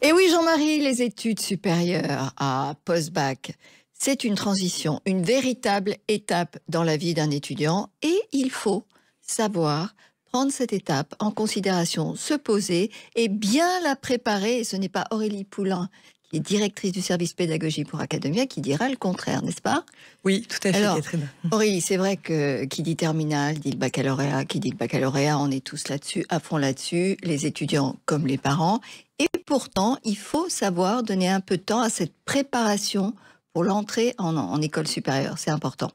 Et oui, Jean-Marie, les études supérieures à post-bac, c'est une transition, une véritable étape dans la vie d'un étudiant et il faut savoir prendre cette étape en considération, se poser et bien la préparer. Et ce n'est pas Aurélie Poulain, qui est directrice du service pédagogie pour Academia, qui dira le contraire, n'est-ce pas? Oui, tout à fait, Alors, Catherine. Aurélie, c'est vrai que qui dit terminale, dit le baccalauréat, qui dit le baccalauréat, on est tous là-dessus, à fond là-dessus, les étudiants comme les parents. Et pourtant, il faut savoir donner un peu de temps à cette préparation pour l'entrée en école supérieure. C'est important.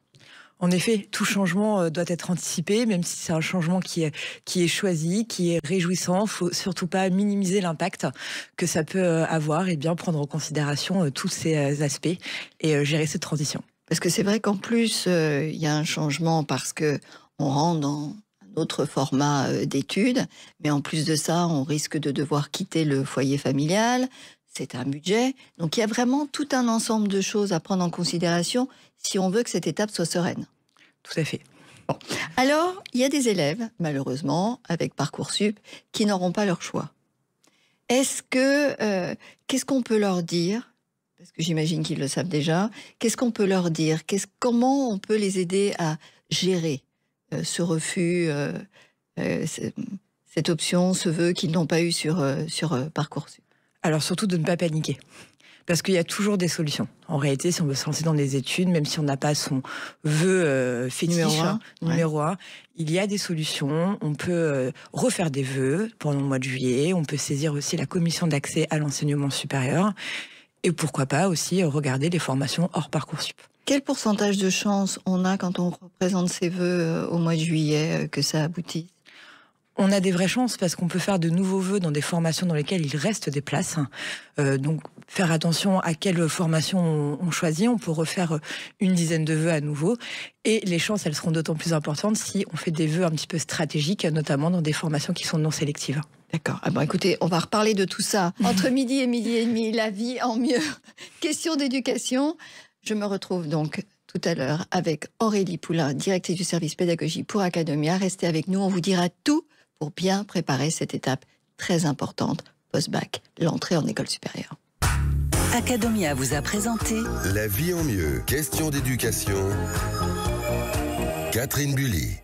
En effet, tout changement doit être anticipé, même si c'est un changement qui est choisi, qui est réjouissant. Il ne faut surtout pas minimiser l'impact que ça peut avoir et bien prendre en considération tous ces aspects et gérer cette transition. Parce que c'est vrai qu'en plus, il y a un changement parce qu'on rentre dans un autre format d'études, mais en plus de ça, on risque de devoir quitter le foyer familial. C'est un budget. Donc il y a vraiment tout un ensemble de choses à prendre en considération si on veut que cette étape soit sereine. Tout à fait. Bon. Alors, il y a des élèves, malheureusement, avec Parcoursup, qui n'auront pas leur choix. Qu'est-ce qu'on peut leur dire? Parce que j'imagine qu'ils le savent déjà. Qu'est-ce qu'on peut leur dire? Comment on peut les aider à gérer ce refus, cette option, ce vœu qu'ils n'ont pas eu sur Parcoursup? Alors surtout de ne pas paniquer. Parce qu'il y a toujours des solutions. En réalité, si on veut se lancer dans des études, même si on n'a pas son vœu fétiche, numéro un, il y a des solutions. On peut refaire des vœux pendant le mois de juillet. On peut saisir aussi la commission d'accès à l'enseignement supérieur. Et pourquoi pas aussi regarder les formations hors Parcoursup. Quel pourcentage de chance on a quand on représente ses vœux au mois de juillet que ça aboutisse? On a des vraies chances parce qu'on peut faire de nouveaux vœux dans des formations dans lesquelles il reste des places. Donc, faire attention à quelle formation on choisit. On peut refaire une dizaine de vœux à nouveau. Et les chances, elles seront d'autant plus importantes si on fait des vœux un petit peu stratégiques, notamment dans des formations qui sont non sélectives. D'accord. Ah bon, écoutez, on va reparler de tout ça. Entre midi et demi, la vie en mieux. Question d'éducation. Je me retrouve donc tout à l'heure avec Aurélie Poulain, directrice du service pédagogie pour Academia. Restez avec nous, on vous dira tout pour bien préparer cette étape très importante, post-bac, l'entrée en école supérieure. Academia vous a présenté La vie en mieux. Question d'éducation. Catherine Bully.